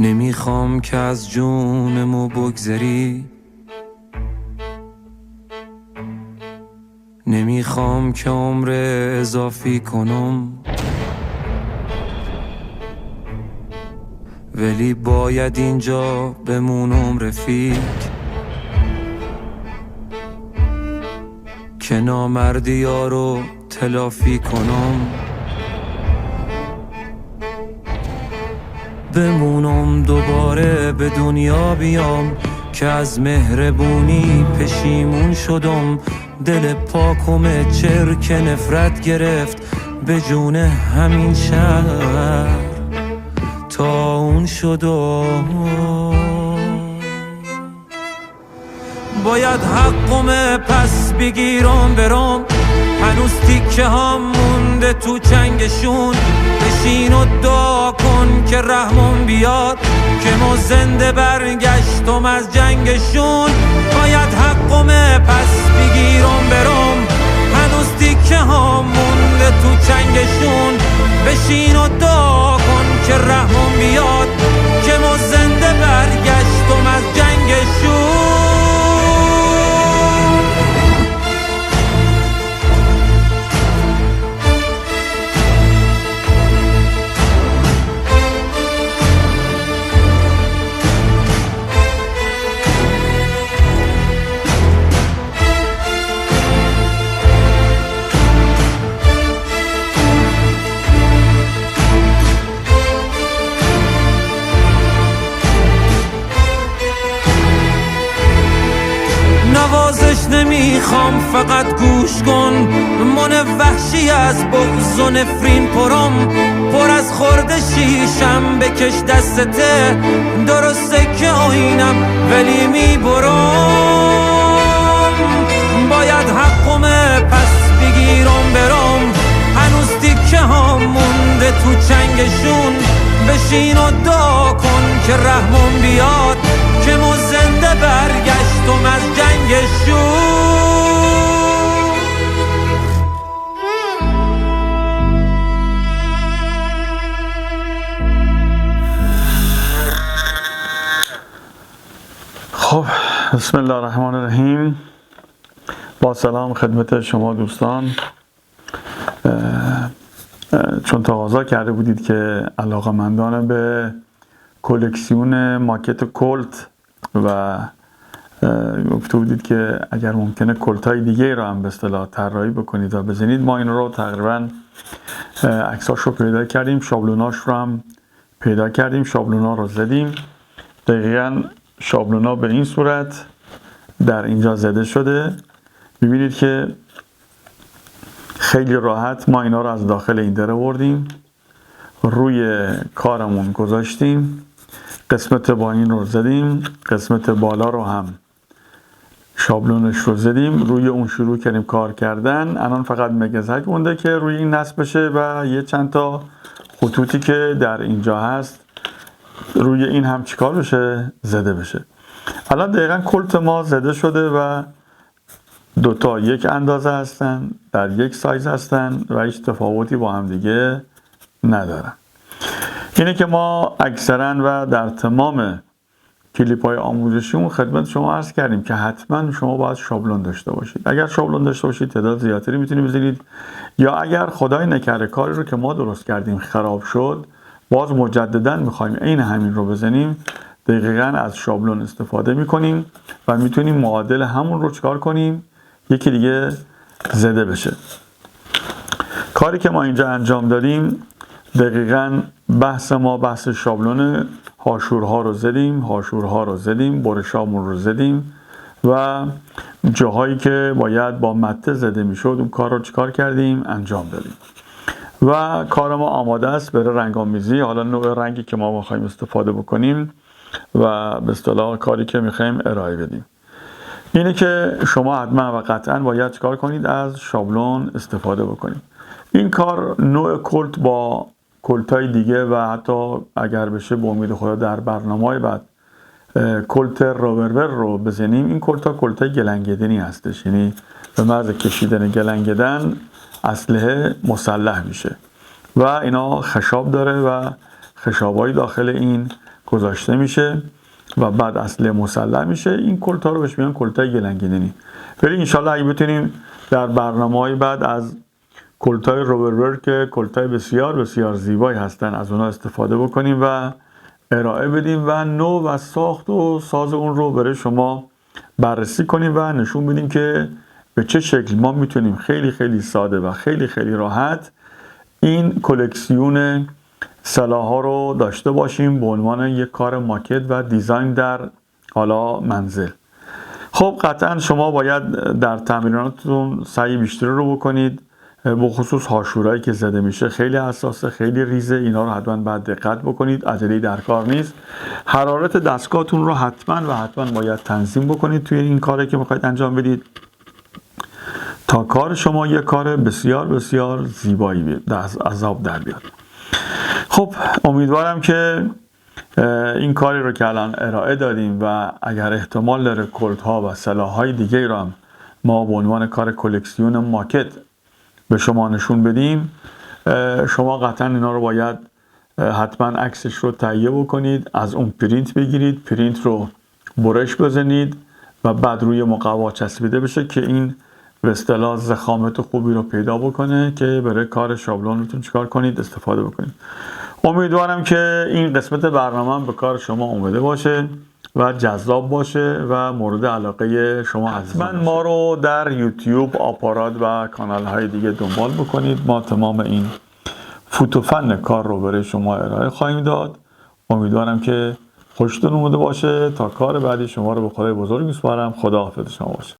نمیخوام که از جونمو بگذری، نمیخوام که عمر اضافی کنم، ولی باید اینجا بمونم رفیق، که نامردی ها رو تلافی کنم. بمونم دوباره به دنیا بیام، که از مهربونی پشیمون شدم. دل پاکم چرک نفرت گرفت به جون همین شهر تا اون شدم. باید حقم پس بگیرم برم، هنوز تیکه هم مونده تو چنگشون. بشین و دعا کن که رحمم بیاد، که ما زنده برگشتم از جنگشون. باید حقم پس بگیرم برم، هنوز تیکه هم مونده تو چنگشون. بشین و دعا کن که رحمم بیاد، که ما زنده برگشتم از جنگشون. نوازش نمیخوام، فقط گوش کن. من وحشی از بغض و نفرین پرم، پر از خورده شیشم بکش دستته. درسته که آینم ولی میبرم، باید حقم پس بگیرم برم. هنوز تیکه ها مونده تو چنگشون. بشین و دعا کن که رحمم بیاد، که ما زنده برگشتم از جنگشون. خب، بسم الله الرحمن الرحیم. با سلام خدمت شما دوستان. چون تقاضا کرده بودید که علاقه‌مندان به کلکسیون ماکت کلت و گفته بودید که اگر ممکنه کلت‌های دیگه رو هم به اصطلاح طراحی بکنید و بزنید، ما این رو تقریبا عکساش رو پیدا کردیم، شابلوناش رو هم پیدا کردیم، شابلونا رو زدیم. دقیقاً شابلونا به این صورت در اینجا زده شده. ببینید که خیلی راحت ما اینا رو از داخل این در آوردیم، روی کارمون گذاشتیم، قسمت با این رو زدیم، قسمت بالا رو هم شابلونش رو زدیم، روی اون شروع کردیم کار کردن. الان فقط مگزک مونده که روی این نصب بشه و یه چند تا خطوطی که در اینجا هست روی این هم چیکار بشه؟ زده بشه. الان دقیقا کلت ما زده شده و دوتا یک اندازه هستن، در یک سایز هستن و هیچ تفاوتی با هم دیگه ندارن. اینه که ما اکثرا و در تمام کلیپ های آموزشیمون خدمت شما عرض کردیم که حتما شما باید شابلون داشته باشید. اگر شابلون داشته باشید تعداد زیادتری میتونید بزنید، یا اگر خدای نکرده کاری رو که ما درست کردیم خراب شد، باز مجددا میخوایم عین همین رو بزنیم، دقیقاً از شابلون استفاده میکنیم و میتونیم معادل همون رو چکار کنیم؟ یکی دیگه زده بشه. کاری که ما اینجا انجام دادیم دقیقاً بحث ما بحث شابلون. هاشورها رو زدیم، هاشورها رو زدیم، برشامون رو زدیم و جاهایی که باید با مته زده میشد اون کار رو چکار کردیم؟ انجام دادیم و کار ما آماده است برای رنگ‌آمیزی. حالا نوع رنگی که ما میخوایم استفاده بکنیم و به اصطلاح کاری که میخوایم ارائه بدیم اینه که شما حتما و قطعا باید چکار کنید؟ از شابلون استفاده بکنید. این کار نوع کلت با کلتای دیگه و حتی اگر بشه به امید خدا در برنامه‌های بعد کلت روبرور رو بزنیم، این کلت گلنگدنی هستش، یعنی به محض کشیدن گلنگدن اسلحه مسلح میشه و اینا خشاب داره و خشابای داخل این گذاشته میشه و بعد اصل مسلح میشه. این کلتا رو بهش میگن کلتای گلنگیدنی. ولی انشالله اگه بتونیم در برنامه‌های بعد از کلتای روبربرگ که کلتای بسیار بسیار زیبایی هستن از اونها استفاده بکنیم و ارائه بدیم و نوع و ساخت و ساز اون رو برای شما بررسی کنیم و نشون بدیم که به چه شکل ما میتونیم خیلی خیلی ساده و خیلی خیلی راحت این کلکسیون سلاح ها رو داشته باشیم به عنوان یک کار ماکت و دیزاین در حالا منزل. خب قطعا شما باید در تمریناتتون سعی بیشتری رو بکنید، به خصوص هاشورایی که زده میشه خیلی حساسه، خیلی ریزه، اینا رو حتما باید دقت بکنید، عجله در کار نیست. حرارت دستگاهتون رو حتما باید تنظیم بکنید توی این کاری که میخواید انجام بدید تا کار شما یک کار بسیار بسیار زیبایی از آب در بیاد. خب امیدوارم که این کاری رو که الان ارائه دادیم و اگر احتمال داره کلت ها و سلاح های دیگه رو هم ما به عنوان کار کلکسیون ماکت به شما نشون بدیم، شما قطعا اینا رو باید حتما عکسش رو تهیه بکنید، از اون پرینت بگیرید، پرینت رو برش بزنید و بعد روی مقوا چسبیده بشه که این به اصطلاح ضخامت خوبی رو پیدا بکنه که برای کار شابلونتون چیکار کنید استفاده بکنید. امیدوارم که این قسمت برنامه به کار شما اومده باشه و جذاب باشه و مورد علاقه شما عزیزان باشه. ما رو در یوتیوب، آپارات و کانال های دیگه دنبال بکنید. ما تمام این فوتوفن کار رو برای شما ارائه خواهیم داد. امیدوارم که خوشتون اومده باشه. تا کار بعدی شما رو به خدای بزرگ میسپارم. خدا حافظ شما باشه.